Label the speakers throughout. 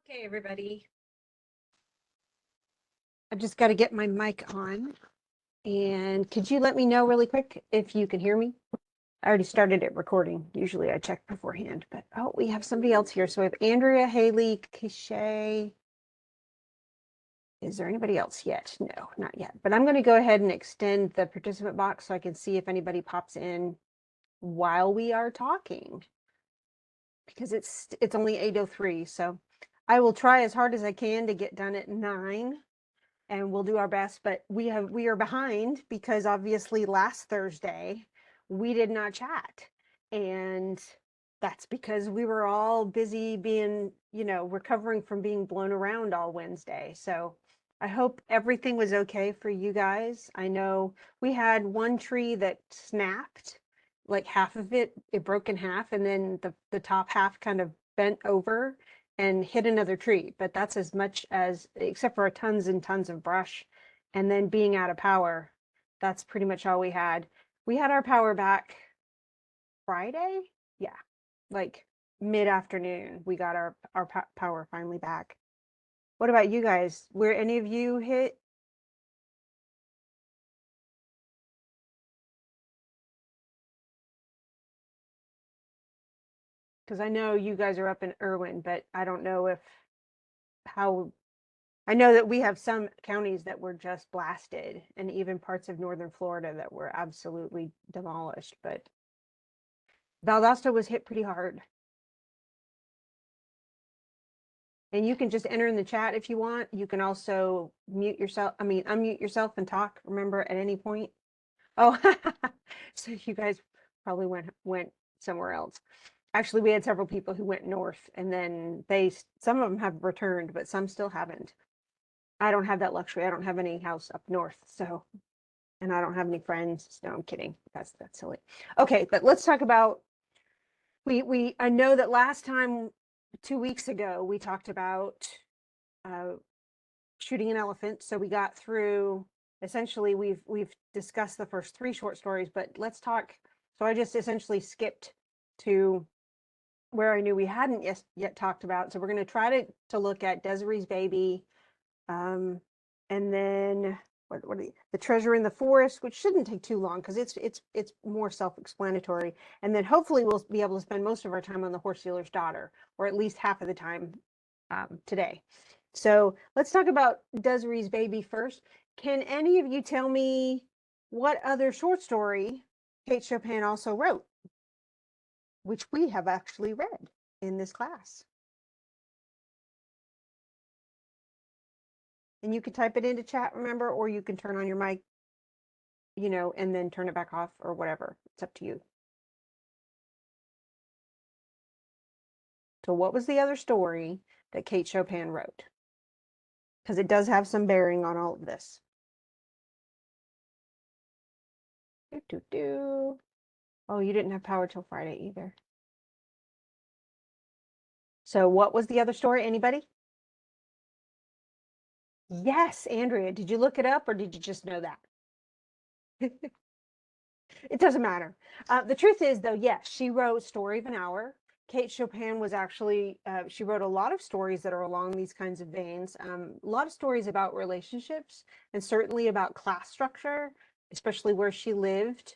Speaker 1: Okay, everybody. I've just got to get my mic on. And could you let me know really quick if you can hear me? I already started it recording. Usually I check beforehand, but oh, we have somebody else here. So we have Andrea, Haley, Kishay. Is there anybody else yet? No, not yet. But I'm going to go ahead and extend the participant box so I can see if anybody pops in while we are talking. Because it's only 8:03, so I will try as hard as I can to get done at 9. And we'll do our best, but we are behind because obviously last Thursday we did not chat, and that's because we were all busy being, recovering from being blown around all Wednesday. So I hope everything was okay for you guys. I know we had one tree that snapped, like half of it broke in half, and then the top half kind of bent over and hit another tree, but that's as much as, except for tons and tons of brush, and then being out of power, that's pretty much all we had. We had our power back Friday. Yeah, like mid-afternoon we got our power finally back. What about you guys? Were any of you hit? Because I know you guys are up in Irwin, but I don't know how. I know that we have some counties that were just blasted, and even parts of northern Florida that were absolutely demolished, but Valdosta was hit pretty hard. And you can just enter in the chat if you want. You can also unmute yourself and talk, remember, at any point. Oh, so you guys probably went somewhere else. Actually, we had several people who went north, and then some of them have returned, but some still haven't. I don't have that luxury. I don't have any house up north, so, and I don't have any friends. No, I'm kidding. That's silly. Okay, but let's talk about, I know that last time, 2 weeks ago, we talked about shooting an elephant. So we got through, essentially, we've discussed the first 3 short stories, but let's talk. So I just essentially skipped to where I knew we hadn't yet talked about. So we're going to try to look at Desiree's Baby, and then what are the Treasure in the Forest, which shouldn't take too long because it's more self-explanatory. And then hopefully we'll be able to spend most of our time on The Horse Dealer's Daughter, or at least half of the time today. So let's talk about Desiree's Baby first. Can any of you tell me what other short story Kate Chopin also wrote, which we have actually read in this class? And you can type it into chat, remember, or you can turn on your mic, and then turn it back off or whatever. It's up to you. So what was the other story that Kate Chopin wrote? Because it does have some bearing on all of this. Oh, you didn't have power till Friday either. So what was the other story? Anybody? Yes, Andrea. Did you look it up or did you just know that? It doesn't matter. The truth is, though, yes, she wrote Story of an Hour. Kate Chopin was actually, she wrote a lot of stories that are along these kinds of veins. A lot of stories about relationships and certainly about class structure, especially where she lived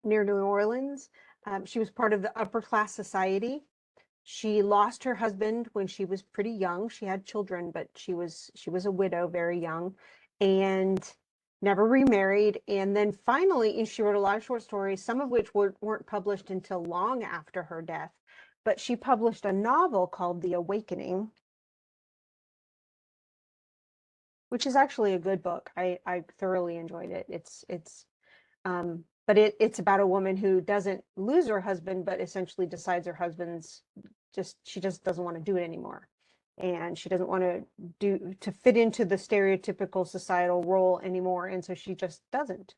Speaker 1: near New Orleans. She was part of the upper class society. She lost her husband when she was pretty young. She had children, but she was a widow very young, and never remarried. And then finally, she wrote a lot of short stories, some of which weren't published until long after her death. But she published a novel called The Awakening, which is actually a good book. I thoroughly enjoyed it. But it's about a woman who doesn't lose her husband, but essentially decides her husband's she just doesn't want to do it anymore. And she doesn't want to fit into the stereotypical societal role anymore. And so she just doesn't.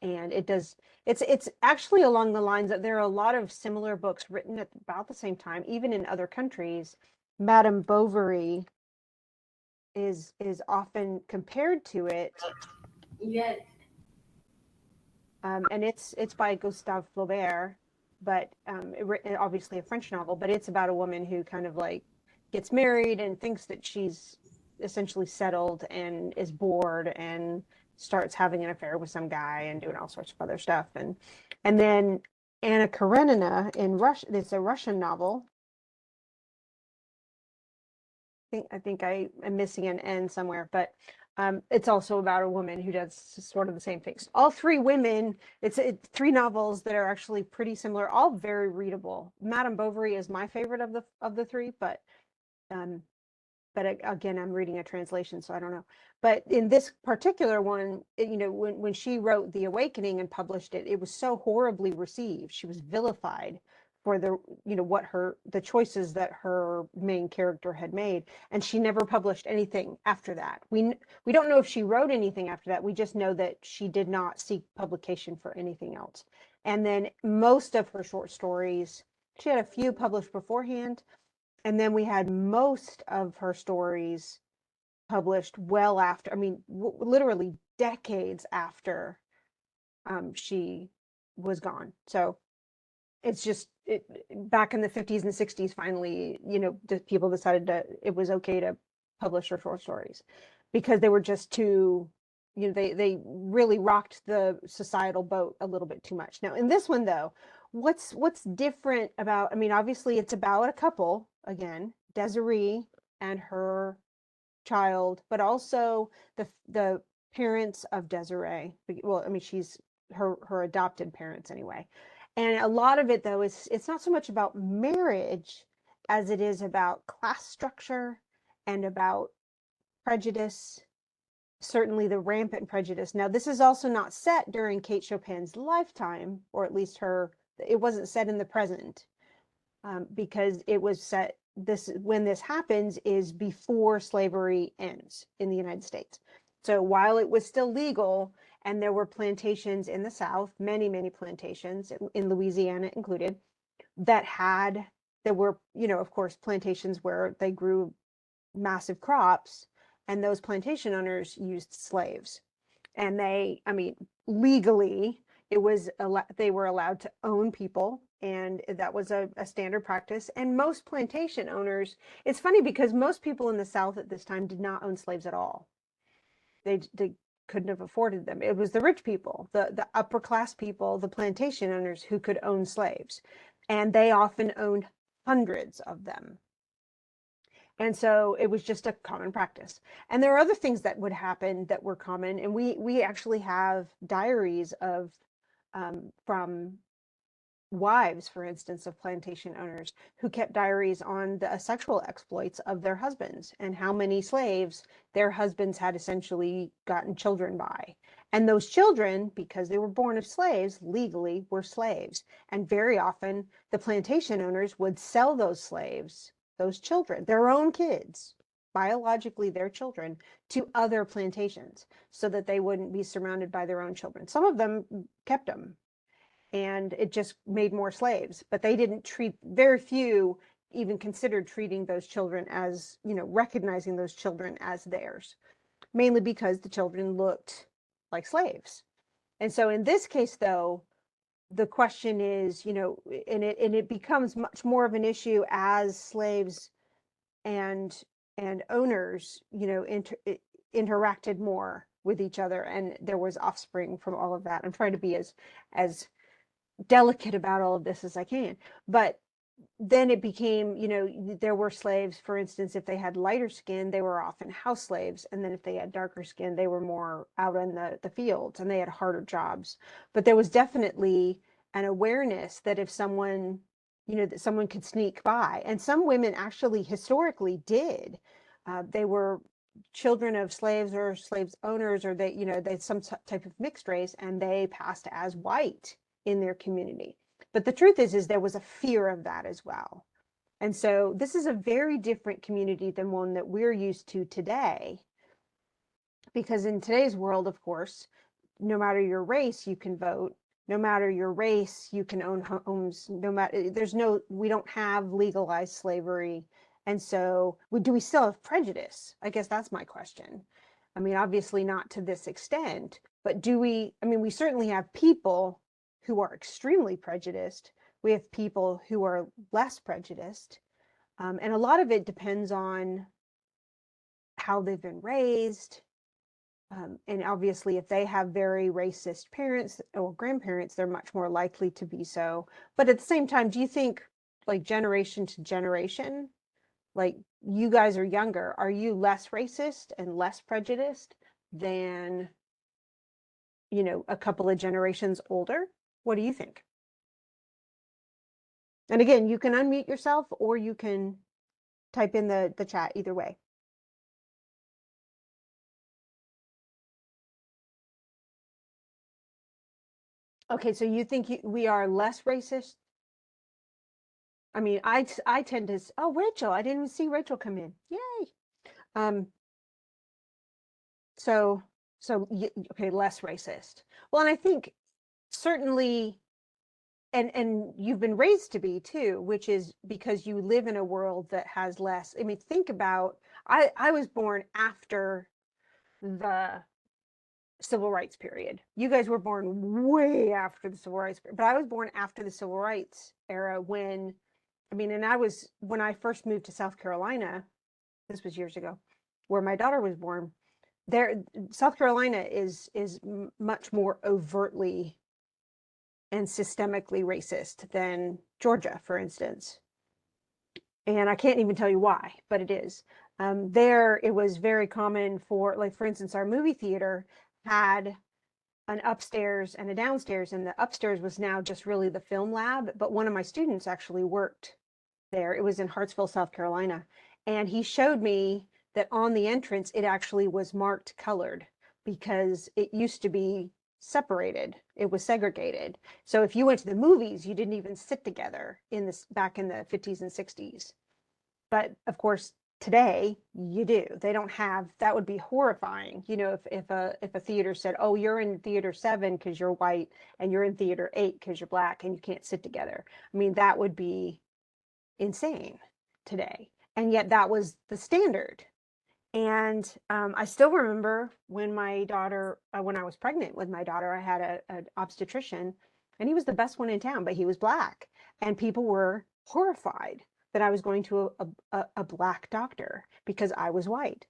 Speaker 1: And it's actually along the lines that there are a lot of similar books written at about the same time, even in other countries. Madame Bovary is often compared to it.
Speaker 2: Yes.
Speaker 1: And it's by Gustave Flaubert, but obviously a French novel, but it's about a woman who kind of like gets married and thinks that she's essentially settled and is bored and starts having an affair with some guy and doing all sorts of other stuff. And then Anna Karenina in Russian, it's a Russian novel. I think I am missing an N somewhere, but it's also about a woman who does sort of the same things. All three women, it's three novels that are actually pretty similar, all very readable. Madame Bovary is my favorite of the three, um, but again, I'm reading a translation, so I don't know. But in this particular one, when she wrote The Awakening and published it, it was so horribly received. She was vilified for the choices that her main character had made, and she never published anything after that. We don't know if she wrote anything after that. We just know that she did not seek publication for anything else. And then most of her short stories, she had a few published beforehand, and then we had most of her stories published well after, I mean, literally decades after she was gone. So it's just back in the 50s and 60s, finally, people decided that it was okay to publish her short stories because they were just too, they really rocked the societal boat a little bit too much. Now, in this one, though, what's different about, I mean, obviously it's about a couple, again, Desiree and her child, but also the parents of Desiree. Well, I mean, she's her adopted parents anyway. And a lot of it, though, is it's not so much about marriage as it is about class structure and about prejudice, certainly the rampant prejudice. Now, this is also not set during Kate Chopin's lifetime, or at least it wasn't set in the present, because it was set, when this happens is before slavery ends in the United States. So while it was still legal and there were plantations in the South, many, many plantations in Louisiana included, there were, of course, plantations where they grew massive crops, and those plantation owners used slaves. And I mean, legally, they were allowed to own people, and that was a standard practice. And most plantation owners, it's funny because most people in the South at this time did not own slaves at all. They couldn't have afforded them. It was the rich people, the upper class people, the plantation owners who could own slaves, and they often owned hundreds of them. And so it was just a common practice. And there are other things that would happen that were common. And we actually have diaries from wives, for instance, of plantation owners who kept diaries on the sexual exploits of their husbands and how many slaves their husbands had essentially gotten children by. And those children, because they were born of slaves, legally were slaves. And very often the plantation owners would sell those slaves, those children, their own kids, biologically their children, to other plantations so that they wouldn't be surrounded by their own children. Some of them kept them, and it just made more slaves, but they didn't very few even considered treating those children as, recognizing those children as theirs, mainly because the children looked like slaves. And so in this case, though, the question is, and it becomes much more of an issue as slaves and owners, interacted more with each other, and there was offspring from all of that. I'm trying to be as delicate about all of this as I can. But then it became, there were slaves, for instance, if they had lighter skin, they were often house slaves. And then if they had darker skin, they were more out in the fields and they had harder jobs. But there was definitely an awareness that if someone, that someone could sneak by. And some women actually historically did. They were children of slaves or slaves owners, or they had some type of mixed race, and they passed as white in their community. But the truth is there was a fear of that as well. And so this is a very different community than one that we're used to today. Because in today's world, of course, no matter your race, you can vote. No matter your race, you can own homes. We don't have legalized slavery. And so do we still have prejudice? I guess that's my question. I mean, obviously not to this extent, but we certainly have people who are extremely prejudiced. We have people who are less prejudiced. And a lot of it depends on how they've been raised. And obviously, if they have very racist parents or grandparents, they're much more likely to be so. But at the same time, do you think, like generation to generation, like you guys are younger, are you less racist and less prejudiced than, a couple of generations older? What do you think? And again, you can unmute yourself or you can type in the chat, either way. Okay, so you think we are less racist? I mean, I tend to, oh, Rachel, I didn't even see Rachel come in. Yay. Um, so, okay, less racist. Well, and I think certainly, and you've been raised to be too, which is because you live in a world that has less. I mean, think about, I was born after the civil rights period. You guys were born way after the civil rights period, but I was born after the civil rights era when, I mean, and when I first moved to South Carolina, this was years ago, where my daughter was born. There, South Carolina is much more overtly and systemically racist than Georgia, for instance. And I can't even tell you why, but it is. There, it was very common for, like, for instance, our movie theater had an upstairs and a downstairs, and the upstairs was now just really the film lab. But one of my students actually worked there. It was in Hartsville, South Carolina. And he showed me that on the entrance, it actually was marked colored because it used to be separated. It was segregated. So if you went to the movies, you didn't even sit together back in the 50s and 60s. But of course, today you do. They don't have, that would be horrifying. If a theater said, oh, you're in theater 7 because you're white and you're in theater 8 because you're black and you can't sit together. I mean, that would be insane today. And yet that was the standard. And I still remember when my daughter, when I was pregnant with my daughter, I had an obstetrician, and he was the best one in town, but he was black. And people were horrified that I was going to a black doctor because I was white.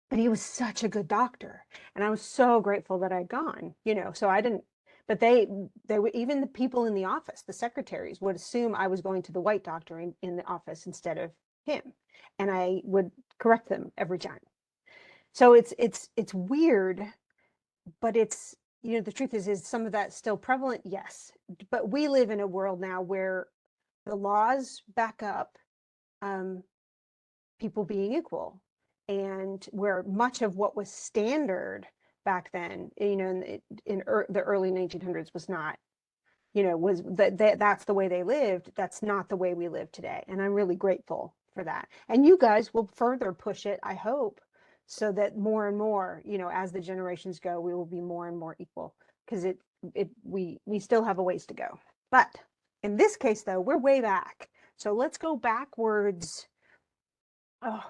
Speaker 1: But he was such a good doctor. And I was so grateful that I'd gone, so I didn't, but they were, even the people in the office, the secretaries would assume I was going to the white doctor in the office instead of him. And I would correct them every time. So it's weird, but it's, the truth is some of that's still prevalent, yes. But we live in a world now where the laws back up people being equal, and where much of what was standard back then, the early 1900s was not, was that's the way they lived. That's not the way we live today. And I'm really grateful for that. And you guys will further push it, I hope, so that more and more, as the generations go, we will be more and more equal, because we still have a ways to go. But in this case, though, we're way back. So let's go backwards. Oh,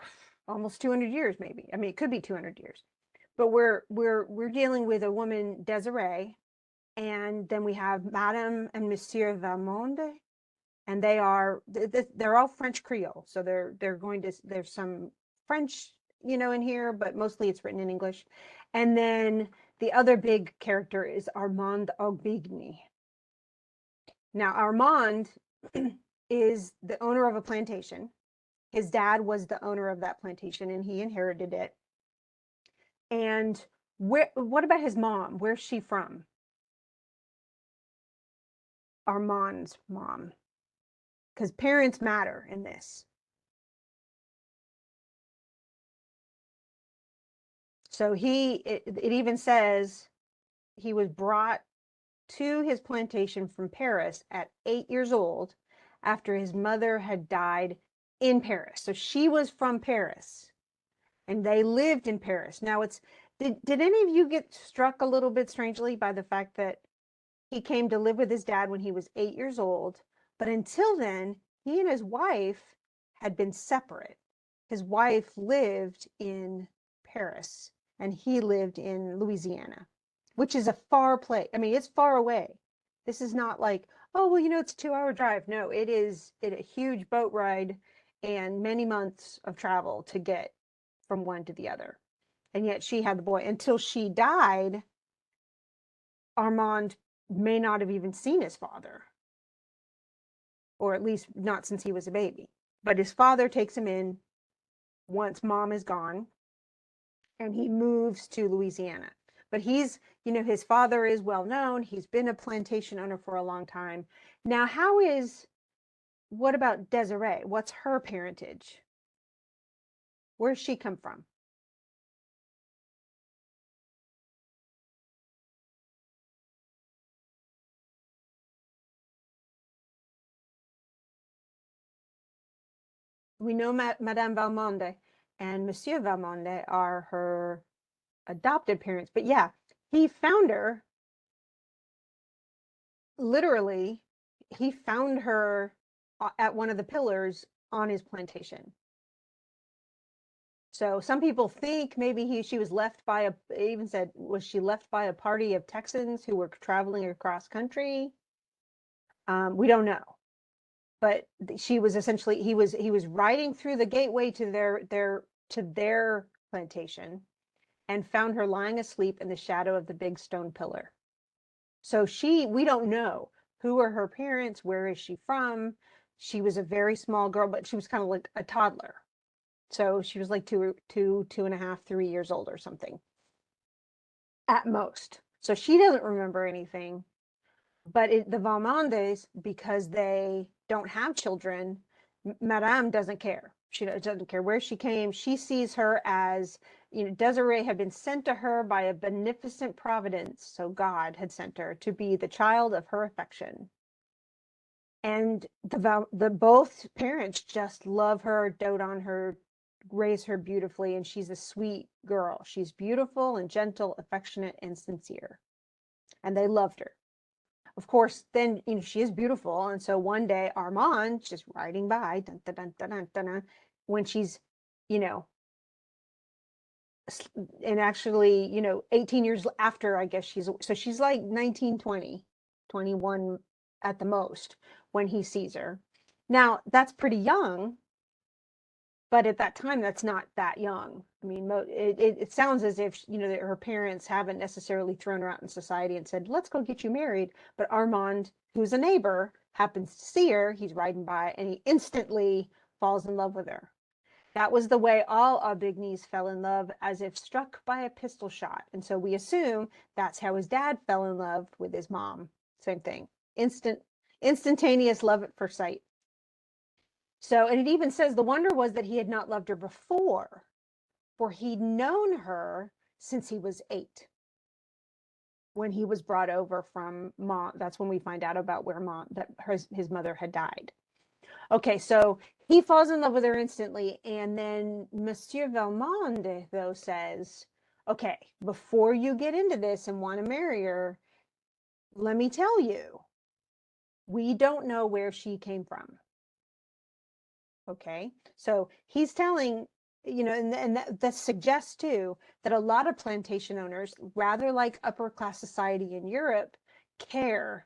Speaker 1: almost 200 years, maybe. I mean, it could be 200 years. But we're dealing with a woman, Desiree, and then we have Madame and Monsieur Valmont, and they're all French Creole. So there's some French, in here, but mostly it's written in English. And then the other big character is Armand Aubigny. Now, Armand is the owner of a plantation. His dad was the owner of that plantation and he inherited it. And what about his mom? Where's she from? Armand's mom. Because parents matter in this. So it even says he was brought to his plantation from Paris at 8 years old after his mother had died in Paris. So she was from Paris and they lived in Paris. Now did any of you get struck a little bit strangely by the fact that he came to live with his dad when he was 8 years old, but until then, he and his wife had been separate. His wife lived in Paris and he lived in Louisiana, which is a far place. I mean, it's far away. This is not like, oh, well, it's a 2-hour drive. No, it is a huge boat ride. and many months of travel to get from one to the other. And yet she had the boy. Until she died, Armand may not have even seen his father, or at least not since he was a baby. But his father takes him in once mom is gone, and he moves to Louisiana. But he's, his father is well known. He's been a plantation owner for a long time. Now, what about Desiree? What's her parentage? Where's she come from? We know Madame Valmont and Monsieur Valmont are her adopted parents, but yeah, he found her, literally, he found her at one of the pillars on his plantation. So some people think maybe she was left by even said, was she left by a party of Texans who were traveling across country? We don't know. But she was essentially, he was riding through the gateway to their plantation and found her lying asleep in the shadow of the big stone pillar. So we don't know who are her parents, where is she from. She was a very small girl, but she was kind of like a toddler. So she was like 2.5, 3 years old or something at most. So she doesn't remember anything. But the Valmondes, because they don't have children, Madame doesn't care. She doesn't care where she came. She sees her as, Desiree had been sent to her by a beneficent providence. So God had sent her to be the child of her affection. And the both parents just love her, dote on her, raise her beautifully. And she's a sweet girl. She's beautiful and gentle, affectionate, and sincere. And they loved her. Of course, then she is beautiful, and so one day Armand just riding by, dun, dun, dun, dun, dun, dun, dun, when she's, and actually, 18 years after, I guess she's like 19, 20, 21 at the most when he sees her. Now that's pretty young, but at that time, that's not that young. I mean, it sounds as if, that her parents haven't necessarily thrown her out in society and said, let's go get you married. But Armand, who's a neighbor, happens to see her. He's riding by and he instantly falls in love with her. That was the way all Aubigny's fell in love, as if struck by a pistol shot. And so we assume that's how his dad fell in love with his mom. Same thing. Instantaneous love at first sight. So, and it even says the wonder was that he had not loved her before, for he'd known her since he was 8, when he was brought over from mom. That's when we find out about where his mother had died. Okay, so he falls in love with her instantly, and then Monsieur Valmont, though, says, okay, before you get into this and want to marry her, let me tell you, we don't know where she came from. Okay, so he's telling, and that suggests too that a lot of plantation owners, rather like upper class society in Europe, care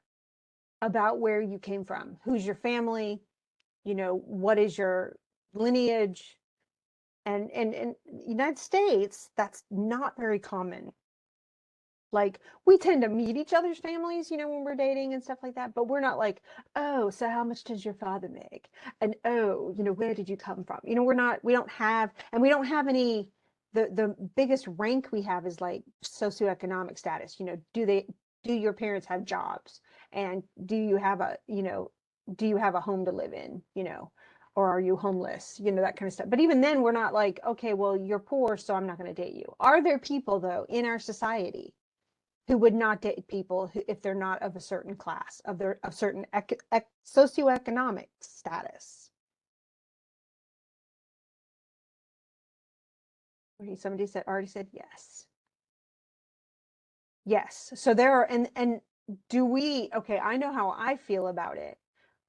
Speaker 1: about where you came from, who's your family, what is your lineage. And in the United States, that's not very common. Like, we tend to meet each other's families, when we're dating and stuff like that, but we're not like, oh, so how much does your father make? And oh, where did you come from? We don't have any, the biggest rank we have is like socioeconomic status. Do your parents have jobs? And do you have a home to live in? Or are you homeless? That kind of stuff. But even then, we're not like, okay, well, you're poor, so I'm not going to date you. Are there people, though, in our society who would not date people if they're not of a certain class, of certain socioeconomic status? Somebody already said yes. Yes. So there are, and do we, okay, I know how I feel about it,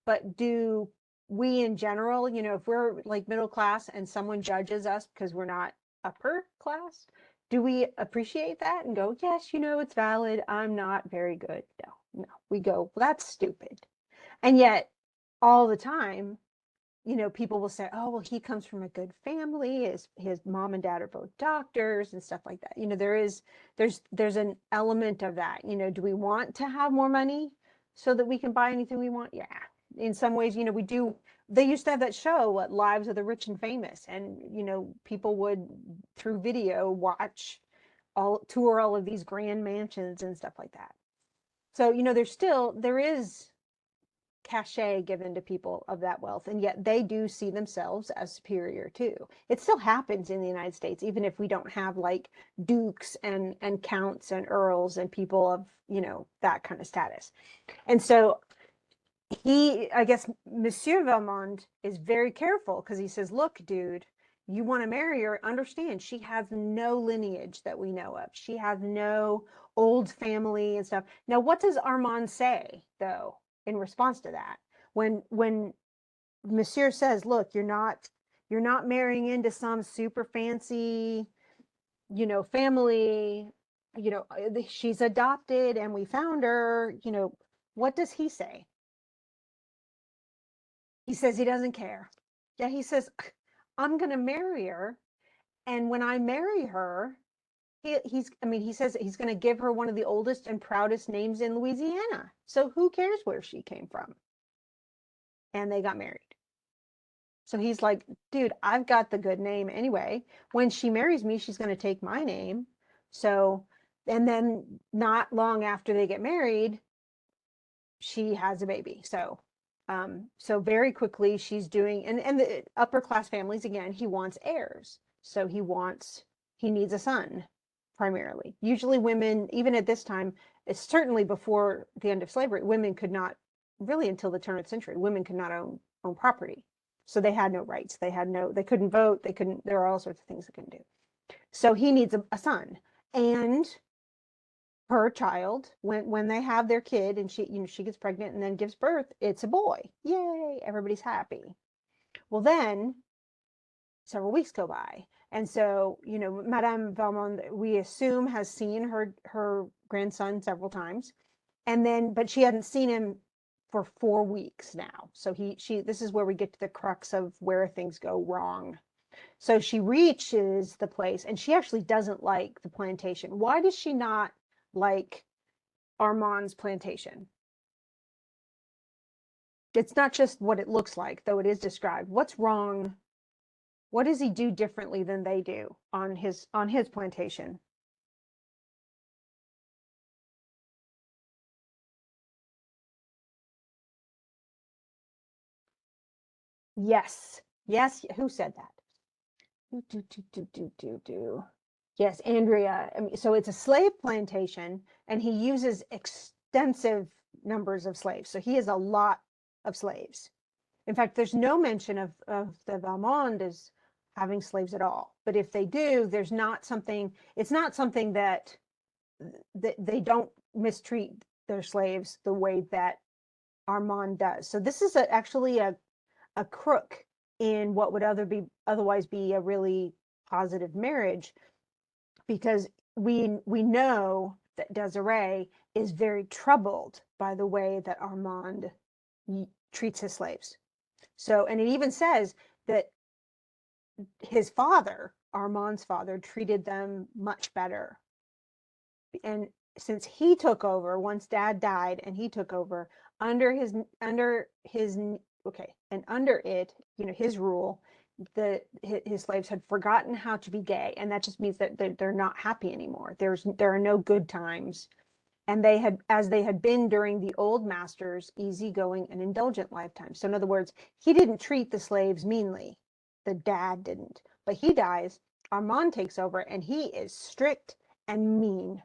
Speaker 1: but do we in general, if we're like middle class and someone judges us because we're not upper class, do we appreciate that and go, yes, it's valid, I'm not very good? No, we go, well, that's stupid. And yet all the time, people will say, oh, well, he comes from a good family. His mom and dad are both doctors and stuff like that. There's an element of that. Do we want to have more money so that we can buy anything we want? Yeah. In some ways, we do. They used to have that show, what, Lives of the Rich and Famous, and people would, through video, watch tour all of these grand mansions and stuff like that. So, there is cachet given to people of that wealth, and yet they do see themselves as superior too. It still happens in the United States, even if we don't have like dukes and counts and earls and people of that kind of status. And so I guess Monsieur Valmont is very careful, because he says, look, dude, you want to marry her, understand she has no lineage that we know of. She has no old family and stuff. Now, what does Armand say, though, in response to that? When Monsieur says, look, you're not marrying into some super fancy, family, she's adopted and we found her, what does he say? He says he doesn't care. Yeah, he says, I'm going to marry her. And when I marry her, he says he's going to give her one of the oldest and proudest names in Louisiana. So who cares where she came from? And they got married. So he's like, dude, I've got the good name anyway. When she marries me, she's going to take my name. So, and then not long after they get married, she has a baby. So very quickly she's doing, and the upper class families, again, he wants heirs. So he needs a son primarily. Usually women, even at this time, it's certainly before the end of slavery, women could not, really until the turn of the century, women could not own property. So they had no rights. They couldn't vote. There are all sorts of things they couldn't do. So he needs a son. And her child, when they have their kid and she gets pregnant and then gives birth, it's a boy. Yay, everybody's happy. Well, then several weeks go by, and so Madame Valmont, we assume, has seen her grandson several times, but she hadn't seen him for 4 weeks now. So this is where we get to the crux of where things go wrong. So she reaches the place, and she actually doesn't like the plantation. Why does she not like Armand's plantation? It's not just what it looks like, though it is described. What's wrong? What does he do differently than they do on his plantation? Yes. Yes. Who said that? Do. Yes, Andrea. I mean, so it's a slave plantation, and he uses extensive numbers of slaves. So he has a lot of slaves. In fact, there's no mention of the Valmont as having slaves at all. But if they do, it's not something that they don't mistreat their slaves the way that Armand does. So this is actually a crook in what would otherwise be a really positive marriage, because we know that Desiree is very troubled by the way that Armand treats his slaves. So, and it even says that his father, Armand's father, treated them much better. And since he took over, once dad died and he took over, under his okay, and under it, his rule, his slaves had forgotten how to be gay, and that just means that they're not happy anymore. There are no good times, and as they had been during the old master's easygoing and indulgent lifetime. So in other words, he didn't treat the slaves meanly. The dad didn't, but he dies. Armand takes over, and he is strict and mean.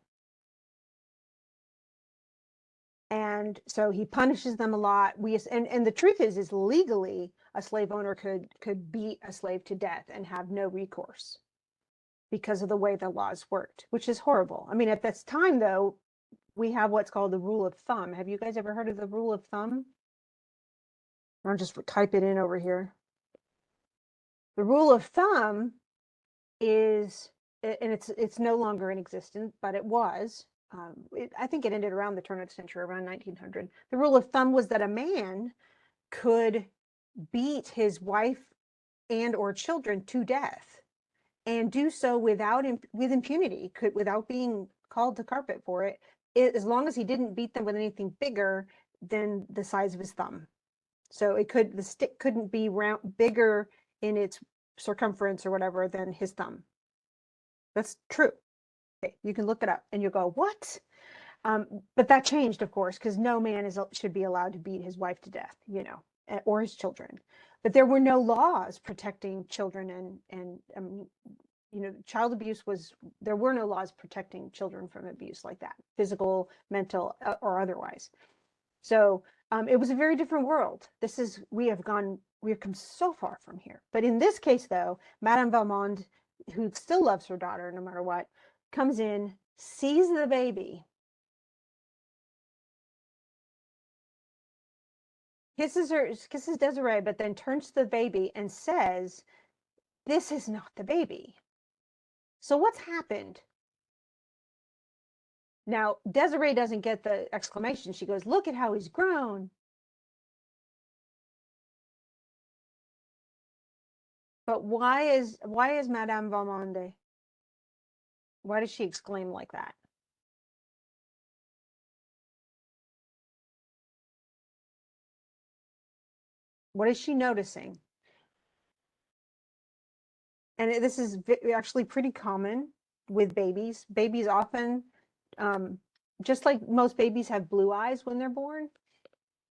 Speaker 1: And so he punishes them a lot. And the truth is legally a slave owner could beat a slave to death and have no recourse because of the way the laws worked, which is horrible. I mean, at this time, though, we have what's called the rule of thumb. Have you guys ever heard of the rule of thumb? I'll just type it in over here. The rule of thumb is, and it's no longer in existence, but it was. I think it ended around the turn of the century, around 1900. The rule of thumb was that a man could beat his wife and or children to death, and do so without with impunity, without being called to carpet for it, as long as he didn't beat them with anything bigger than the size of his thumb. So the stick couldn't be bigger in its circumference or whatever than his thumb. That's true. Okay, you can look it up and you'll go, what? But that changed, of course, because no man should be allowed to beat his wife to death, or his children. But there were no laws protecting children and child abuse there were no laws protecting children from abuse like that, physical, mental, or otherwise. So it was a very different world. We have come so far from here. But in this case, though, Madame Valmond, who still loves her daughter no matter what, comes in, sees the baby, kisses Desiree, but then turns to the baby and says, "This is not the baby." So what's happened? Now, Desiree doesn't get the exclamation. She goes, "Look at how he's grown." But why is Madame Valmond? Why does she exclaim like that? What is she noticing? And this is actually pretty common with babies. Babies often, just like most babies have blue eyes when they're born,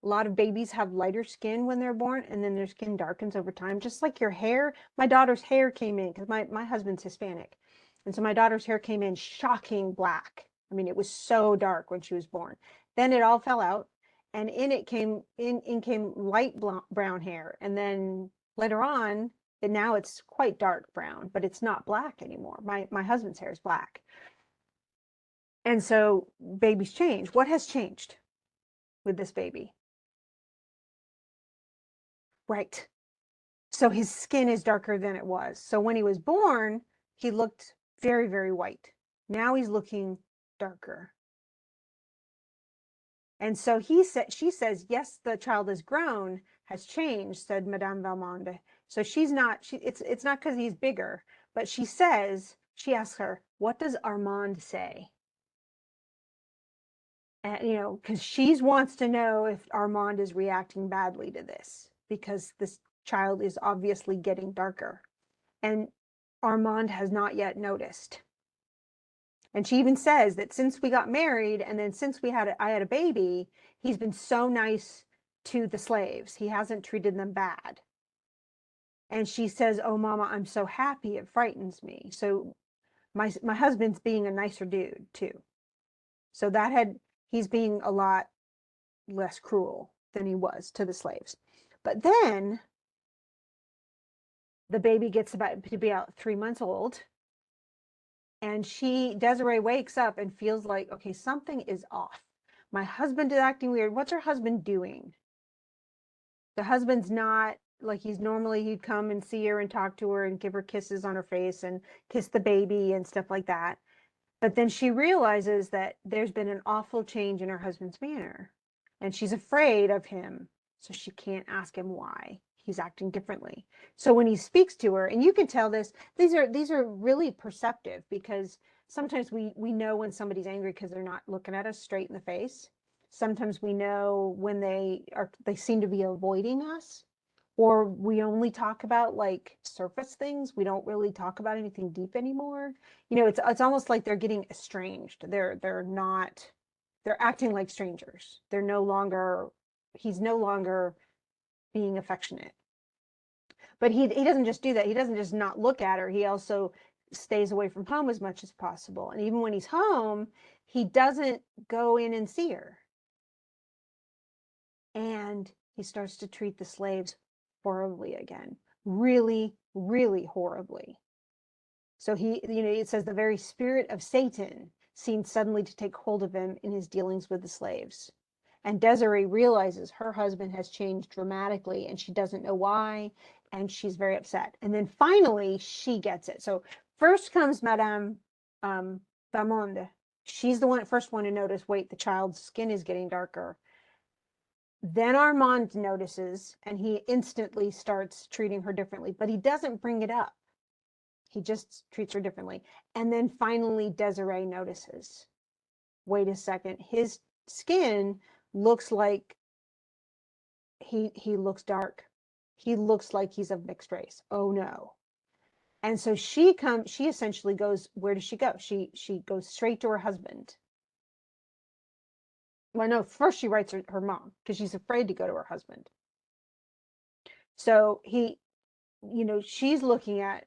Speaker 1: a lot of babies have lighter skin when they're born, and then their skin darkens over time. Just like your hair. My daughter's hair came in, because my husband's Hispanic. And so my daughter's hair came in shocking black. I mean, it was so dark when she was born. Then it all fell out, and came light brown hair. And then later on, and now it's quite dark brown, but it's not black anymore. My husband's hair is black. And so babies change. What has changed with this baby? Right. So his skin is darker than it was. So when he was born, he looked very, very white. Now he's looking darker. And so she says, "Yes, the child has grown, has changed," said Madame Valmond. So it's not because he's bigger, but she asks her, "What does Armand say?" And, because she wants to know if Armand is reacting badly to this, because this child is obviously getting darker. And Armand has not yet noticed. And she even says that since we got married, and then since I had a baby, he's been so nice to the slaves. He hasn't treated them bad. And she says, "Oh, Mama, I'm so happy. It frightens me." So my husband's being a nicer dude too. So he's being a lot less cruel than he was to the slaves. But then the baby gets to be about 3 months old, and Desiree wakes up and feels like, okay, something is off. My husband is acting weird. What's her husband doing? The husband's not like he'd come and see her and talk to her and give her kisses on her face and kiss the baby and stuff like that. But then she realizes that there's been an awful change in her husband's manner, and she's afraid of him. So she can't ask him why he's acting differently. So when he speaks to her, and you can tell these are really perceptive, because sometimes we know when somebody's angry because they're not looking at us straight in the face. Sometimes we know when they seem to be avoiding us, or we only talk about like surface things. We don't really talk about anything deep anymore. It's almost like they're getting estranged. They're acting like strangers. He's no longer being affectionate. But he doesn't just do that. He doesn't just not look at her. He also stays away from home as much as possible. And even when he's home, he doesn't go in and see her. And he starts to treat the slaves horribly again. Really, really horribly. So it says the very spirit of Satan seemed suddenly to take hold of him in his dealings with the slaves. And Desiree realizes her husband has changed dramatically, and she doesn't know why, and she's very upset. And then finally, she gets it. So first comes Madame Valmond. She's the first one to notice, wait, the child's skin is getting darker. Then Armand notices and he instantly starts treating her differently, but he doesn't bring it up. He just treats her differently. And then finally Desiree notices, wait a second, his skin looks like he looks dark. He looks like he's of mixed race. Oh no. And so she essentially goes, where does she go? She goes straight to her husband. Well, no, first she writes her mom because she's afraid to go to her husband. So she's looking at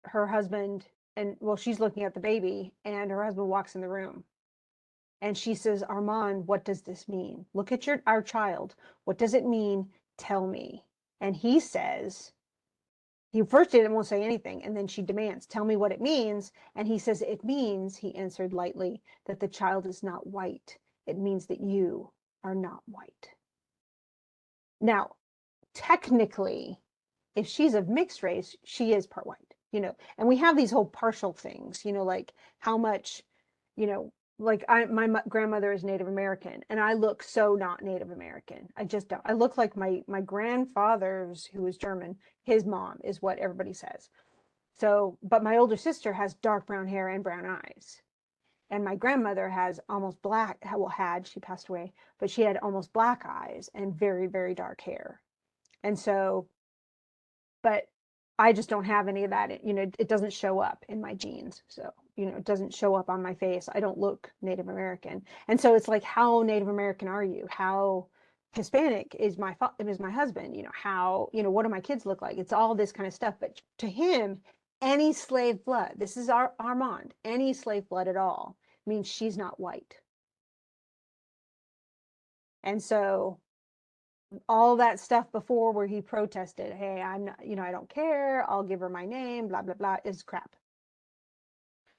Speaker 1: her husband and well, she's looking at the baby and her husband walks in the room. And she says, Armand, what does this mean? Look at our child. What does it mean? Tell me. And he says, he first won't say anything. And then she demands, tell me what it means. And he says, it means, he answered lightly, that the child is not white. It means that you are not white. Now, technically, if she's of mixed race, she is part white, and we have these whole partial things, like how much, like my grandmother is Native American and I look so not Native American. I just don't. I look like my grandfather's, who was German, his mom is what everybody says. So, but my older sister has dark brown hair and brown eyes. And my grandmother has almost black, well, she passed away, but she had almost black eyes and very, very dark hair. And so, but I just don't have any of that. It doesn't show up in my genes. So, it doesn't show up on my face. I don't look Native American. And so it's like, how Native American are you? How Hispanic is my husband? How, what do my kids look like? It's all this kind of stuff. But to him, any slave blood, this is Armand, any slave blood at all means she's not white. And so all that stuff before where he protested, hey, I'm not, I don't care, I'll give her my name, blah, blah, blah, is crap.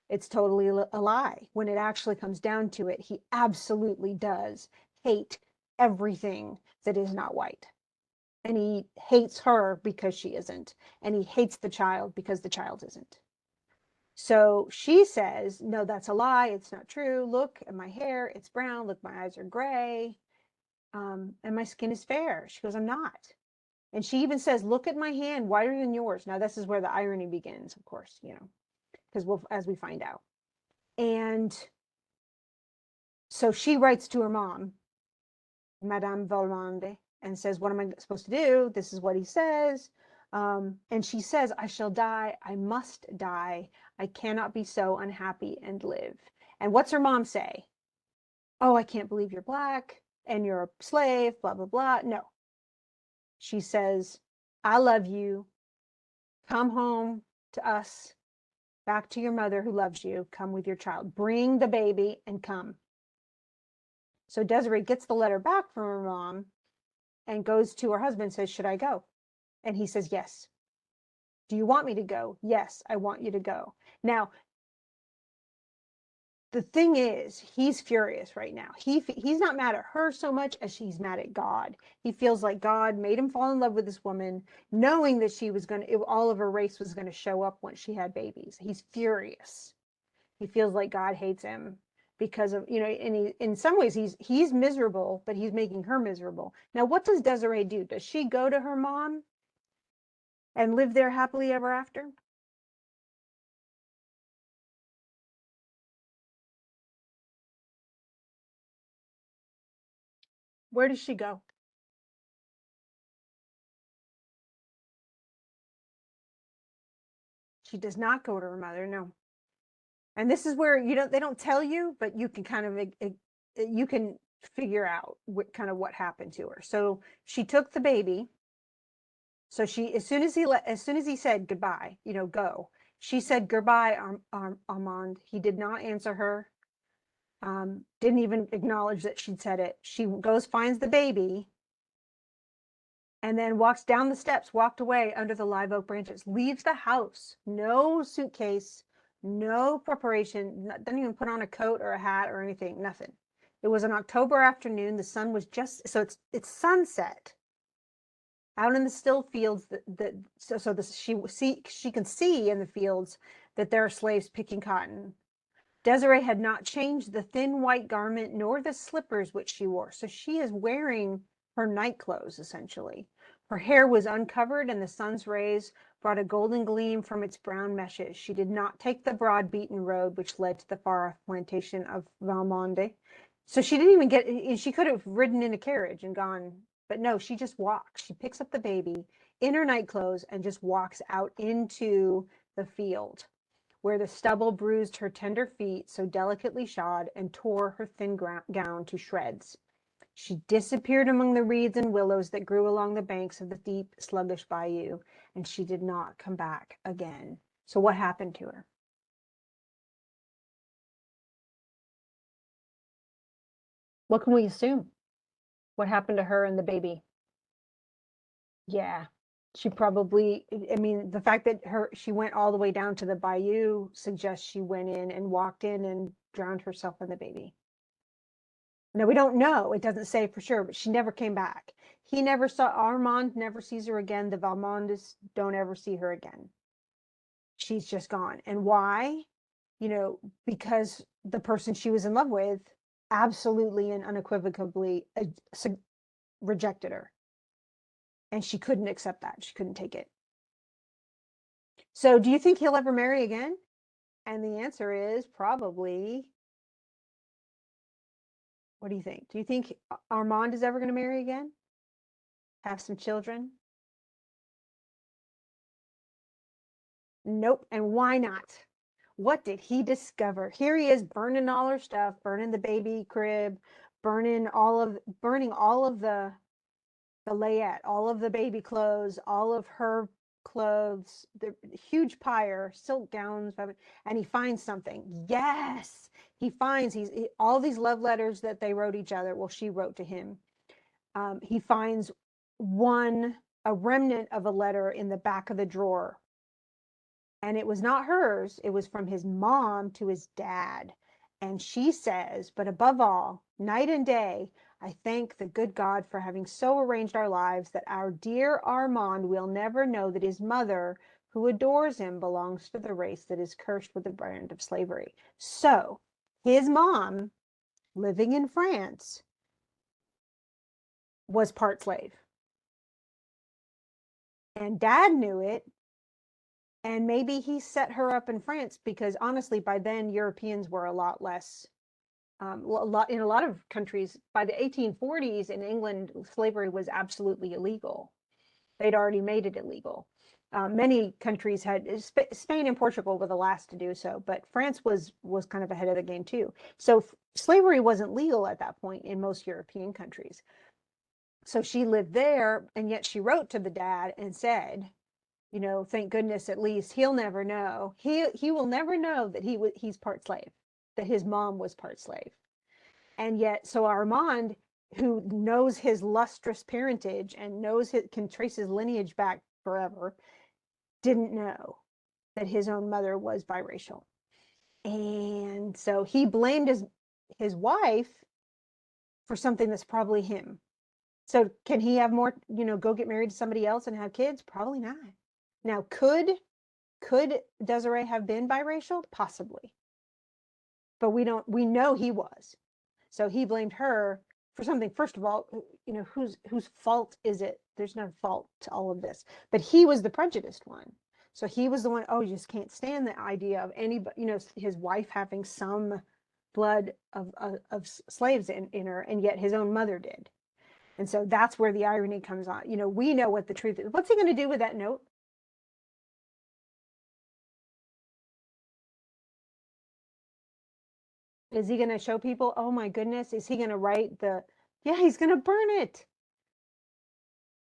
Speaker 1: It's totally a lie. When it actually comes down to it, he absolutely does hate everything that is not white. And he hates her because she isn't. And he hates the child because the child isn't. So she says, no, that's a lie. It's not true. Look at my hair. It's brown. Look, my eyes are gray. And my skin is fair. She goes, I'm not. And she even says, look at my hand, whiter than yours. Now, this is where the irony begins, of course, because as we find out. And so she writes to her mom, Madame Valmande, and says, what am I supposed to do? This is what he says. And she says, I shall die. I must die. I cannot be so unhappy and live. And what's her mom say? Oh, I can't believe you're black and you're a slave, blah, blah, blah. No. She says, I love you. Come home to us, back to your mother who loves you. Come with your child. Bring the baby and come. So Desiree gets the letter back from her mom and goes to her husband and says, should I go? And he says, yes. Do you want me to go? Yes, I want you to go. Now, the thing is, he's furious right now. He's not mad at her so much as he's mad at God. He feels like God made him fall in love with this woman, knowing that she was all of her race was going to show up once she had babies. He's furious. He feels like God hates him because of, and in some ways he's miserable, but he's making her miserable. Now, what does Desiree do? Does she go to her mom and live there happily ever after? Where does she go? She does not go to her mother, no. And this is where they don't tell you, but you can kind of you can figure out what happened to her. So she took the baby. So she, as soon as he said goodbye, go, she said goodbye, Armand. He did not answer her. Didn't even acknowledge that she'd said it. She goes, finds the baby, and then walks down the steps, walked away under the live oak branches, leaves the house, no suitcase, no preparation, didn't even put on a coat or a hat or anything, nothing. It was an October afternoon. The sun was so it's sunset out in the still fields she can see in the fields that there are slaves picking cotton. Desiree had not changed the thin white garment nor the slippers which she wore. So she is wearing her night clothes, essentially. Her hair was uncovered, and the sun's rays brought a golden gleam from its brown meshes. She did not take the broad beaten road which led to the far off plantation of Valmonde. So she didn't even get, she could have ridden in a carriage and gone, but no, she just walks. She picks up the baby in her night clothes and just walks out into the field where the stubble bruised her tender feet, so delicately shod, and tore her thin gown to shreds. She disappeared among the reeds and willows that grew along the banks of the deep, sluggish bayou, and she did not come back again. So what happened to her? What can we assume? What happened to her and the baby? Yeah, she probably, I mean, the fact that she went all the way down to the bayou suggests she went in and walked in and drowned herself and the baby. No, we don't know. It doesn't say for sure, but she never came back. He never saw, Armand never sees her again. The Valmondes don't ever see her again. She's just gone. And why? Because the person she was in love with absolutely and unequivocally rejected her. And she couldn't accept that. She couldn't take it. So do you think he'll ever marry again? And the answer is probably. What do you think? Do you think Armand is ever going to marry again? Have some children? Nope. And why not? What did he discover? Here he is burning all her stuff, burning the baby crib, burning all of the layette, all of the baby clothes, all of her clothes, the huge pyre, silk gowns, and he finds something. Yes, he finds all these love letters that they wrote each other. Well, she wrote to him. He finds a remnant of a letter in the back of the drawer. And it was not hers, it was from his mom to his dad. And she says, but above all, night and day, I thank the good God for having so arranged our lives that our dear Armand will never know that his mother, who adores him, belongs to the race that is cursed with the brand of slavery. So his mom, living in France, was part slave. And dad knew it. And maybe he set her up in France because honestly, by then Europeans were a lot less, in a lot of countries, by the 1840s in England, slavery was absolutely illegal. They'd already made it illegal. Many countries had, Spain and Portugal were the last to do so, but France was kind of ahead of the game too. So slavery wasn't legal at that point in most European countries. So she lived there, and yet she wrote to the dad and said, thank goodness, at least he'll never know. He will never know that he's part slave, that his mom was part slave. And yet, so Armand, who knows his lustrous parentage and can trace his lineage back forever, didn't know that his own mother was biracial. And so he blamed his wife for something that's probably him. So can he have more, go get married to somebody else and have kids? Probably not. Now, could Desiree have been biracial? Possibly. But we know he was. So he blamed her for something. First of all, whose fault is it? There's no fault to all of this. But he was the prejudiced one. So he was the one, you just can't stand the idea of anybody, his wife having some blood of slaves in her, and yet his own mother did. And so that's where the irony comes on. We know what the truth is. What's he going to do with that note? Is he going to show people, oh my goodness, is he going to write yeah, he's going to burn it.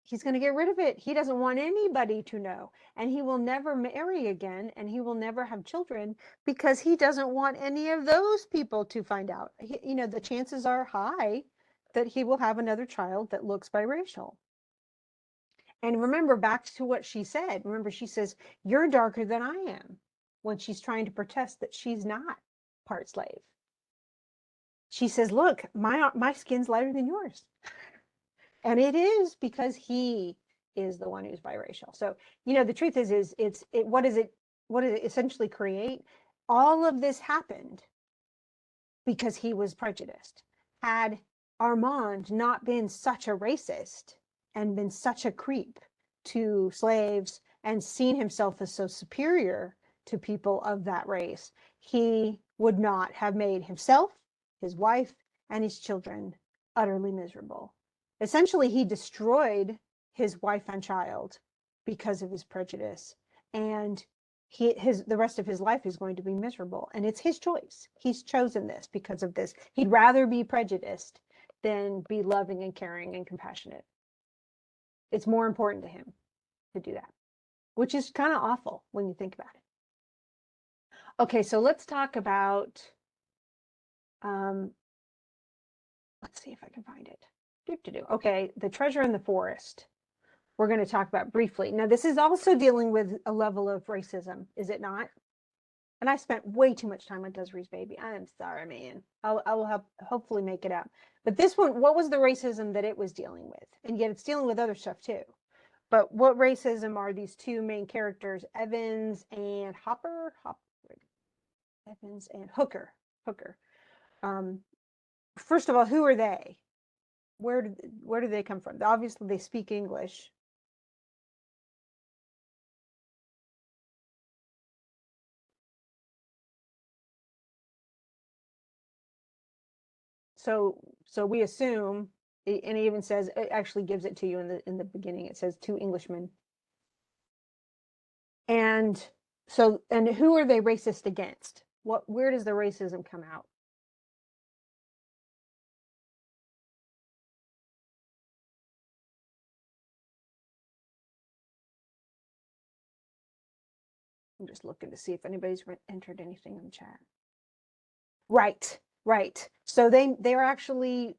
Speaker 1: He's going to get rid of it. He doesn't want anybody to know. And he will never marry again, and he will never have children because he doesn't want any of those people to find out. The chances are high that he will have another child that looks biracial. And remember, back to what she said. Remember, she says, you're darker than I am, when she's trying to protest that she's not part slave. She says, look, my skin's lighter than yours. And it is because he is the one who's biracial. So, the truth is what does it essentially create? All of this happened because he was prejudiced. Had Armand not been such a racist and been such a creep to slaves and seen himself as so superior to people of that race, he would not have made himself, his wife, and his children utterly miserable. Essentially, he destroyed his wife and child because of his prejudice, and the rest of his life is going to be miserable, and it's his choice. He's chosen this because of this. He'd rather be prejudiced than be loving and caring and compassionate. It's more important to him to do that, which is kind of awful when you think about it. Okay, so let's talk about, let's see if I can find it. Okay, the treasure in the forest. We're going to talk about briefly. Now, this is also dealing with a level of racism, is it not? And I spent way too much time on Desiree's baby. I am sorry, man. I will help, hopefully make it up. But this one, what was the racism that it was dealing with? And yet it's dealing with other stuff too. But what racism are these two main characters, Evans and Hopper? Evans and Hooker. First of all, who are they? Where do they come from? Obviously, they speak English. So we assume, and it even says, it actually gives it to you in the beginning. It says two Englishmen. And so, and who are they racist against? Where does the racism come out? I'm just looking to see if anybody's entered anything in the chat. Right. So they're actually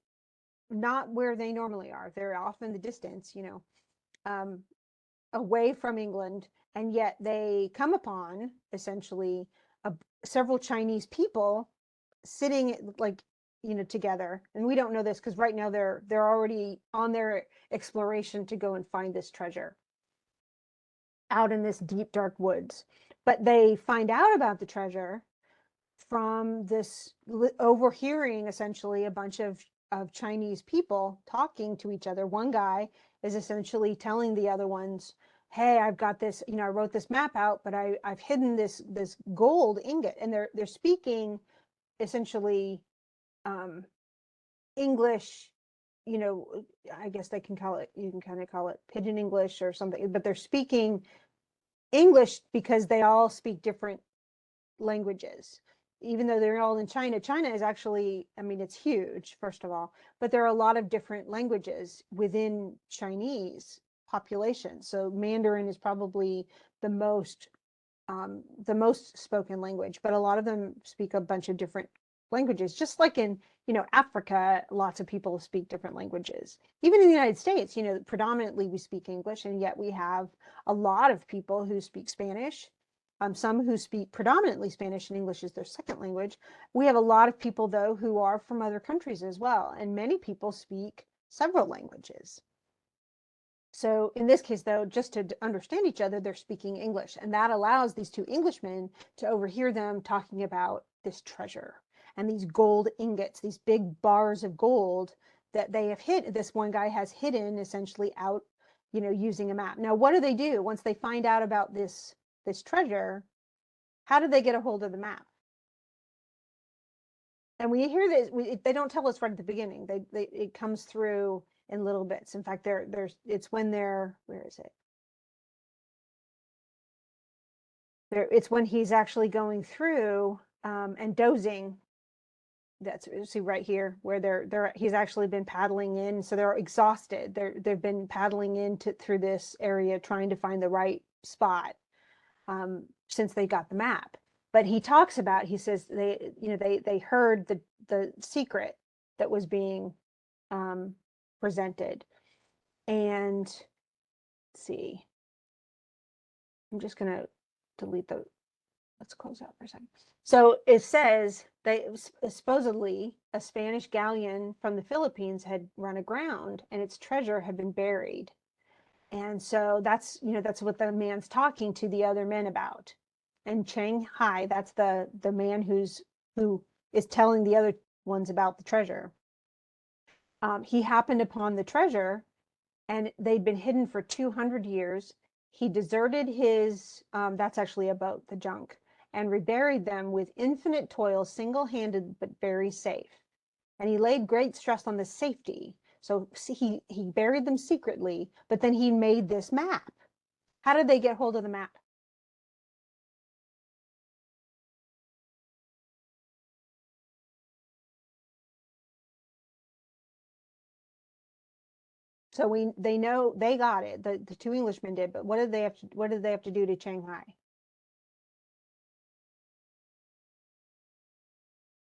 Speaker 1: not where they normally are. They're off in the distance, away from England, and yet they come upon essentially several Chinese people sitting together. And we don't know this because right now they're already on their exploration to go and find this treasure out in this deep dark woods. But they find out about the treasure from this overhearing essentially a bunch of Chinese people talking to each other. One guy is essentially telling the other ones, hey, I've got this, I wrote this map out, but I've hidden this gold ingot. And they're speaking essentially English, I guess you can kind of call it pidgin English or something, but they're speaking English because they all speak different languages. Even though they're all in China, China is actually, it's huge, first of all, but there are a lot of different languages within Chinese population. So Mandarin is probably the most spoken language, but a lot of them speak a bunch of different languages, just like in, Africa, lots of people speak different languages. Even in the United States, predominantly we speak English, and yet we have a lot of people who speak Spanish. Some who speak predominantly Spanish and English is their second language. We have a lot of people, though, who are from other countries as well, and many people speak several languages. So in this case, though, just to understand each other, they're speaking English, and that allows these two Englishmen to overhear them talking about this treasure and these gold ingots, these big bars of gold that they have hid. This one guy has hidden essentially out, using a map. Now, what do once they find out about this treasure? How do they get a hold of the map? And we hear this, they don't tell us right at the beginning. It comes through in little bits. In fact, it's when where is it? It's when he's actually going through and dozing. That's, see right here where he's actually been paddling in. So they're exhausted. They've been paddling through this area trying to find the right spot since they got the map. But he says they heard the secret that was being presented. And let's see, I'm just gonna delete let's close out for a second. So it says they supposedly a Spanish galleon from the Philippines had run aground and its treasure had been buried. And so that's what the man's talking to the other men about. And Chang Hai, that's the man who is telling the other ones about the treasure. He happened upon the treasure, and they'd been hidden for 200 years. He deserted his, that's actually a boat, the junk, and reburied them with infinite toil, single-handed but very safe. And he laid great stress on the safety. So he buried them secretly, but then he made this map. How did they get hold of the map? So they know they got it. The two Englishmen did, but what did they have to do to Shanghai?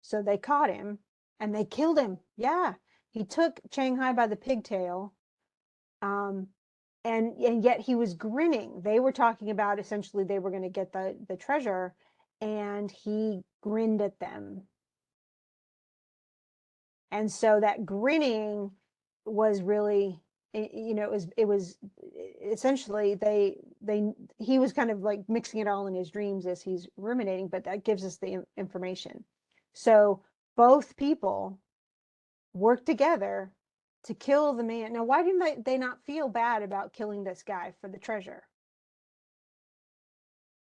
Speaker 1: So they caught him and they killed him. Yeah. He took Shanghai by the pigtail. Um, and yet he was grinning. They were talking about essentially they were going to get the treasure, and he grinned at them. And so that grinning was really, it was essentially he was kind of like mixing it all in his dreams as he's ruminating, but that gives us the information. So both people work together to kill the man. Now, why didn't they not feel bad about killing this guy for the treasure?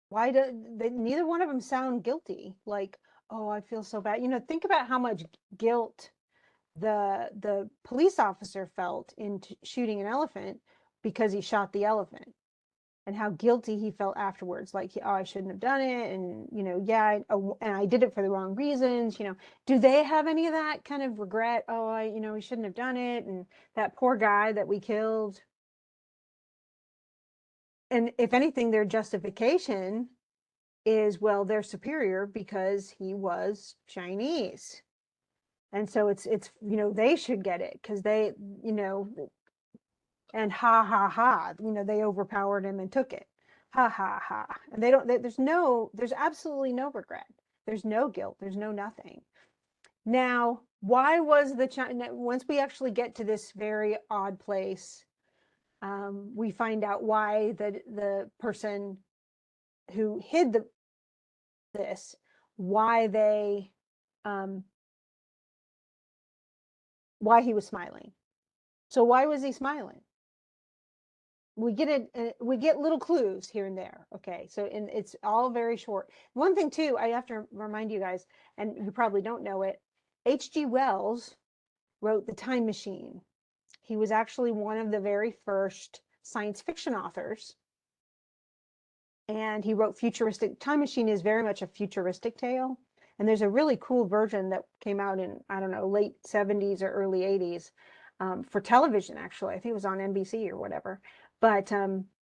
Speaker 1: Why neither one of them sound guilty? Like, oh, I feel so bad. Think about how much guilt the police officer felt in shooting an elephant because he shot the elephant, and how guilty he felt afterwards. Like, oh, I shouldn't have done it, and yeah, and I did it for the wrong reasons. Do they have any of that kind of regret? Oh, we shouldn't have done it, and that poor guy that we killed. And if anything, their justification is, well, they're superior because he was Chinese. And so it's they should get it because they, and ha ha ha, they overpowered him and took it. Ha ha ha. And there's absolutely no regret. There's no guilt. There's no nothing. Now, why was the China, once we actually get to this very odd place, we find out why the person who hid this, why um, why he was smiling. So why was he smiling? We get little clues here and there. Okay, so it's all very short. One thing too, I have to remind you guys, and you probably don't know it, H.G. Wells wrote The Time Machine. He was actually one of the very first science fiction authors, and he wrote futuristic. Time Machine is very much a futuristic tale, and there's a really cool version that came out in, I don't know, late 70s or early 80s, for television. Actually, I think it was on NBC or whatever, but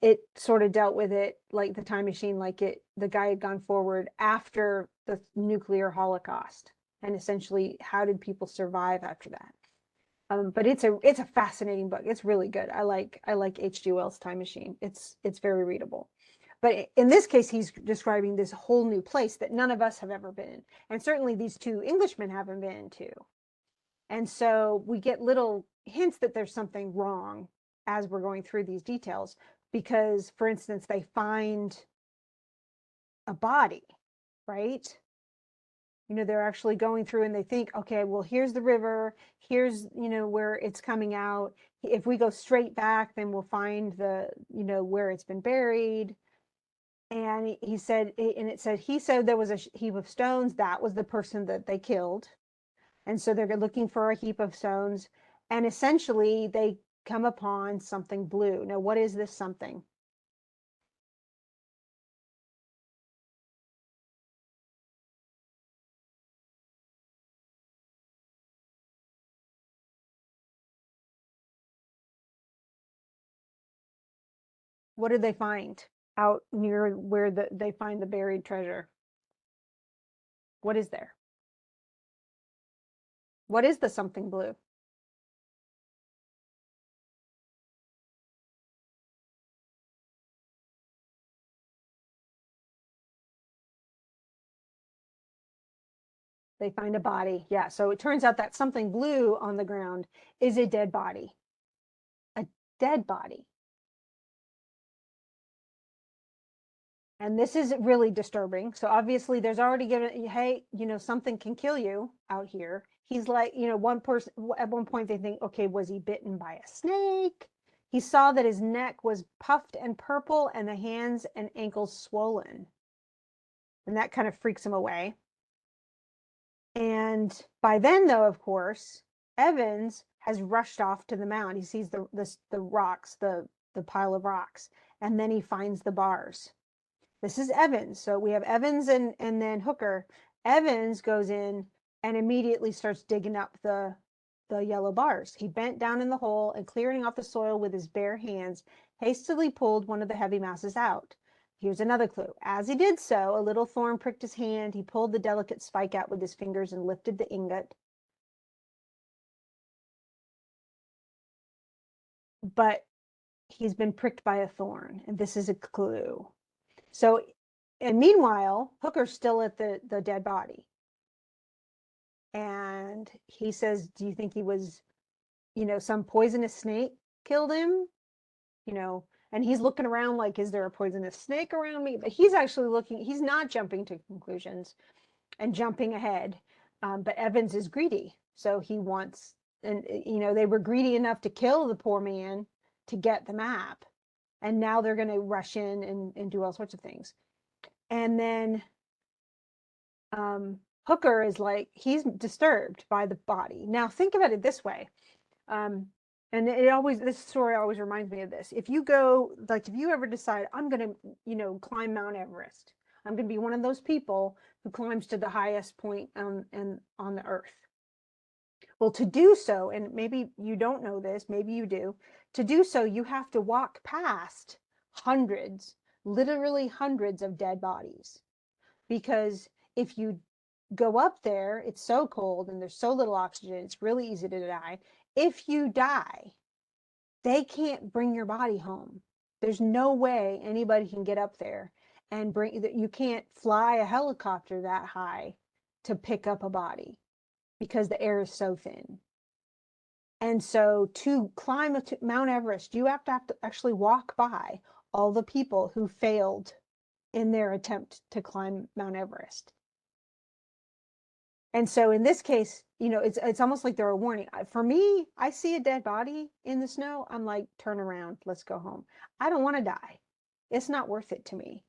Speaker 1: it sort of dealt with it like the Time Machine, like the guy had gone forward after the nuclear holocaust, and essentially how did people survive after that. But it's a fascinating book. It's really good. I like H.G. Wells' Time Machine. It's very readable. But in this case, he's describing this whole new place that none of us have ever been, and certainly these two Englishmen haven't been to. And so we get little hints that there's something wrong as we're going through these details, because, for instance, they find a body, right? They're actually going through and they think, okay, well, here's the river, here's, where it's coming out. If we go straight back, then we'll find where it's been buried. And he said, and it said, he said there was a heap of stones. That was the person that they killed. And so they're looking for a heap of stones. And essentially they come upon something blue. Now, what is this something? What did they find out near where they find the buried treasure? What is there? What is the something blue? They find a body. Yeah. So it turns out that something blue on the ground is a dead body. A dead body. And this is really disturbing. So obviously there's already given, hey, something can kill you out here. he's like, one person at one point they think, okay, was he bitten by a snake? He saw that his neck was puffed and purple and the hands and ankles swollen. And that kind of freaks him away. And by then, though, of course, Evans has rushed off to the mound. He sees the rocks, the pile of rocks, and then he finds the bars. This is Evans. So we have Evans and then Hooker. Evans goes in and immediately starts digging up the yellow bars. He bent down in the hole and clearing off the soil with his bare hands, hastily pulled one of the heavy masses out. Here's another clue. As he did so, a little thorn pricked his hand. He pulled the delicate spike out with his fingers and lifted the ingot. But he's been pricked by a thorn, and this is a clue. So, and meanwhile, Hooker's still at the dead body. And he says, do you think he was, some poisonous snake killed him? And he's looking around like, is there a poisonous snake around me? But he's actually looking, he's not jumping to conclusions and jumping ahead. But Evans is greedy. So he wants, and, they were greedy enough to kill the poor man to get the map. And now they're going to rush in and do all sorts of things. And then Hooker is like, he's disturbed by the body. Now think about it this way. And this story always reminds me of this. If you ever decide, I'm going to, climb Mount Everest, I'm going to be one of those people who climbs to the highest point on the earth. Well, to do so, and maybe you don't know this, maybe you do, to do so, you have to walk past hundreds, literally hundreds of dead bodies. Because if you go up there, it's so cold and there's so little oxygen, it's really easy to die. If you die, they can't bring your body home. There's no way anybody can get up there and you can't fly a helicopter that high to pick up a body because the air is so thin. And so to climb Mount Everest, you have to actually walk by all the people who failed in their attempt to climb Mount Everest. And so in this case, it's almost like they're a warning. For me, I see a dead body in the snow, I'm like, turn around, let's go home. I don't want to die. It's not worth it to me.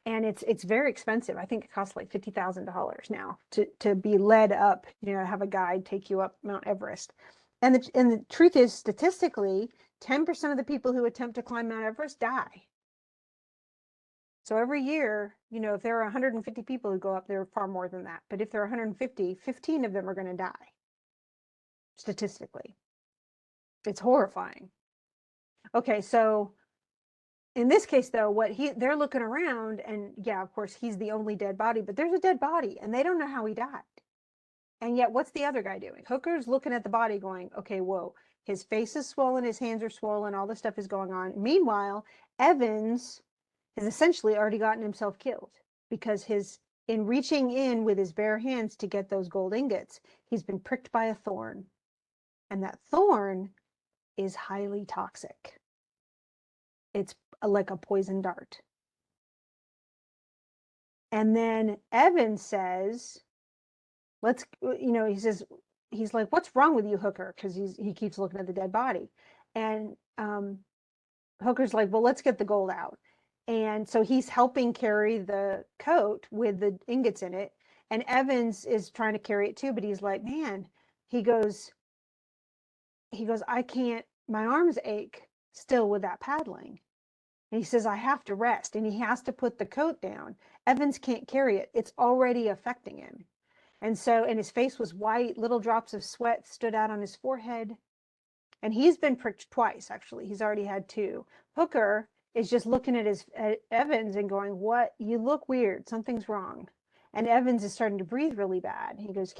Speaker 1: And it's very expensive. I think it costs like $50,000 now to be led up, have a guide take you up Mount Everest. And the truth is, statistically, 10% of the people who attempt to climb Mount Everest die. So every year, if there are 150 people who go up, there are far more than that. But if there are 150, 15 of them are going to die. Statistically. It's horrifying. Okay, so in this case, though, they're looking around, and yeah, of course, he's the only dead body, but there's a dead body, and they don't know how he died. And yet, what's the other guy doing? Hooker's looking at the body going, okay, whoa, his face is swollen, his hands are swollen, all this stuff is going on. Meanwhile, Evans has essentially already gotten himself killed because in reaching in with his bare hands to get those gold ingots, he's been pricked by a thorn. And that thorn is highly toxic. It's like a poison dart. And then Evans says, he's like, what's wrong with you, Hooker? Because he keeps looking at the dead body. And Hooker's like, well, let's get the gold out. And so he's helping carry the coat with the ingots in it. And Evans is trying to carry it too, but he's like, man, he goes, I can't, my arms ache still with that paddling. And he says, I have to rest. And he has to put the coat down. Evans can't carry it. It's already affecting him. And his face was white, little drops of sweat stood out on his forehead. And he's been pricked twice, actually. He's already had 2. Hooker is just looking at Evans and going, what? You look weird. Something's wrong. And Evans is starting to breathe really bad. He goes,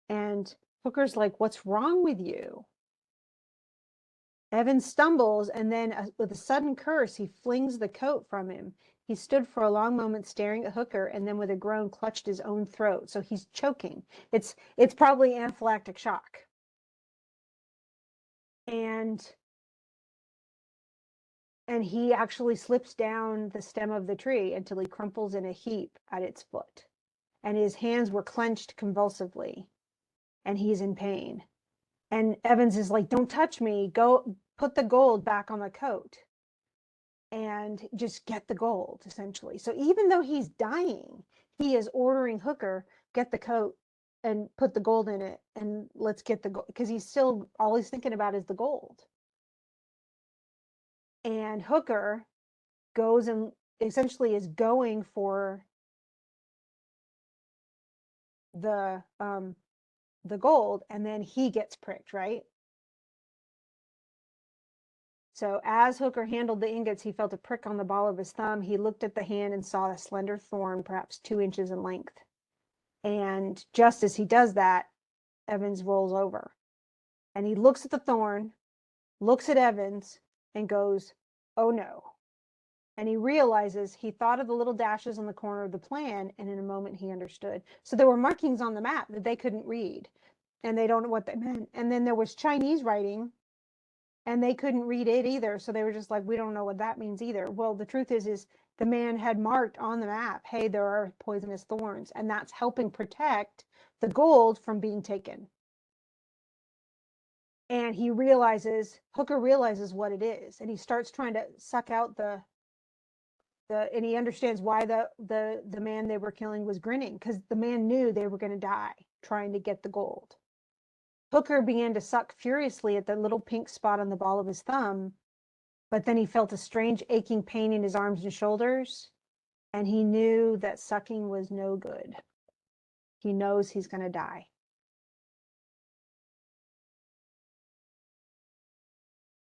Speaker 1: and Hooker's like, what's wrong with you? Evans stumbles, and then with a sudden curse, he flings the coat from him. He stood for a long moment staring at Hooker, and then with a groan clutched his own throat. So he's choking. It's probably anaphylactic shock. And he actually slips down the stem of the tree until he crumples in a heap at its foot. And his hands were clenched convulsively. and he's in pain. And Evans is like, don't touch me. Go put the gold back on the coat and just get the gold, essentially. So even though he's dying, he is ordering Hooker, get the coat and put the gold in it, and let's get the gold, because he's still, all he's thinking about is the gold. And Hooker goes and essentially is going for the gold, and then he gets pricked, right? So as Hooker handled the ingots, he felt a prick on the ball of his thumb. He looked at the hand and saw a slender thorn, perhaps 2 inches in length. And just as he does that, Evans rolls over. And he looks at the thorn, looks at Evans, and goes, oh no. And he realizes he thought of the little dashes on the corner of the plan, and in a moment he understood. So there were markings on the map that they couldn't read, and they don't know what they meant. And then there was Chinese writing, and they couldn't read it either. So they were just like, we don't know what that means either. Well, the truth is the man had marked on the map, hey, there are poisonous thorns, and that's helping protect the gold from being taken. And he realizes, Hooker realizes what it is, and he starts trying to suck out and he understands why the man they were killing was grinning, because the man knew they were going to die trying to get the gold. Hooker began to suck furiously at the little pink spot on the ball of his thumb, but then he felt a strange aching pain in his arms and shoulders, and he knew that sucking was no good. He knows he's going to die.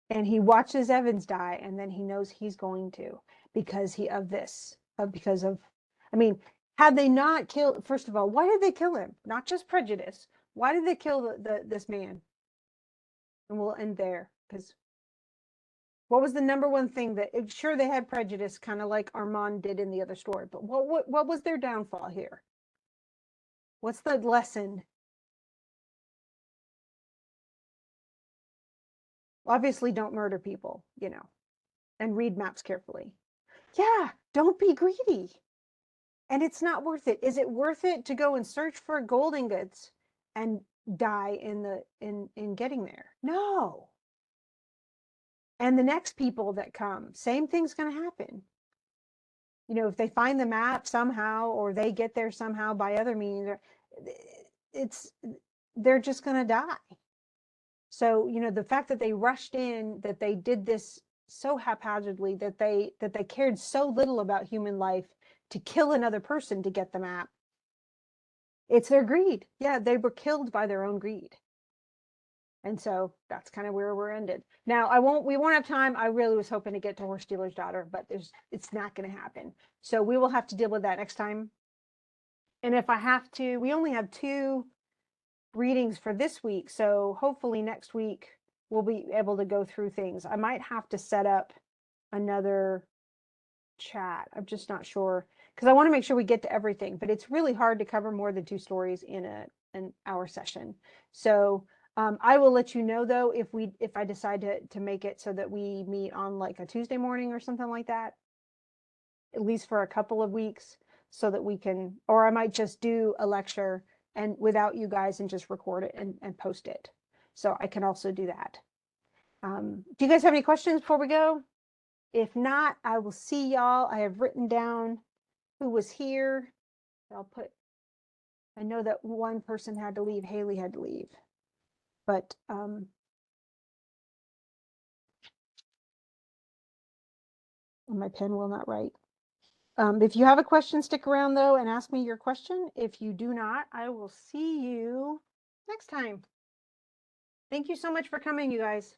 Speaker 1: And he watches Evans die, and then he knows he's going to, because I mean, had they not killed, first of all, why did they kill him? Not just prejudice. Why did they kill this man? And we'll end there, because what was the number one thing that, sure, they had prejudice, kind of like Armand did in the other story, but what was their downfall here? What's the lesson? Obviously, don't murder people, and read maps carefully. Yeah, don't be greedy. And it's not worth it. Is it worth it to go and search for gold ingots and die in getting there? No. And the next people that come, same thing's going to happen. If they find the map somehow, or they get there somehow by other means, they're just going to die. So, the fact that they rushed in, that they did this so haphazardly, that they cared so little about human life to kill another person to get the map, it's their greed. Yeah, they were killed by their own greed. And so that's kind of where we're ended. Now, we won't have time. I really was hoping to get to Horse Dealer's Daughter, but it's not going to happen. So we will have to deal with that next time. And if I have to, we only have 2 readings for this week. So hopefully next week we'll be able to go through things. I might have to set up another chat. I'm just not sure, because I want to make sure we get to everything, but it's really hard to cover more than 2 stories in an hour session. So I will let you know, though, if I decide to make it so that we meet on like a Tuesday morning or something like that, at least for a couple of weeks, so that we can, or I might just do a lecture and without you guys and just record it and post it. So I can also do that. Do you guys have any questions before we go? If not, I will see y'all. I have written down who was here. I know that one person had to leave. Haley had to leave. But my pen will not write. If you have a question, stick around, though, and ask me your question. If you do not, I will see you next time. Thank you so much for coming, you guys.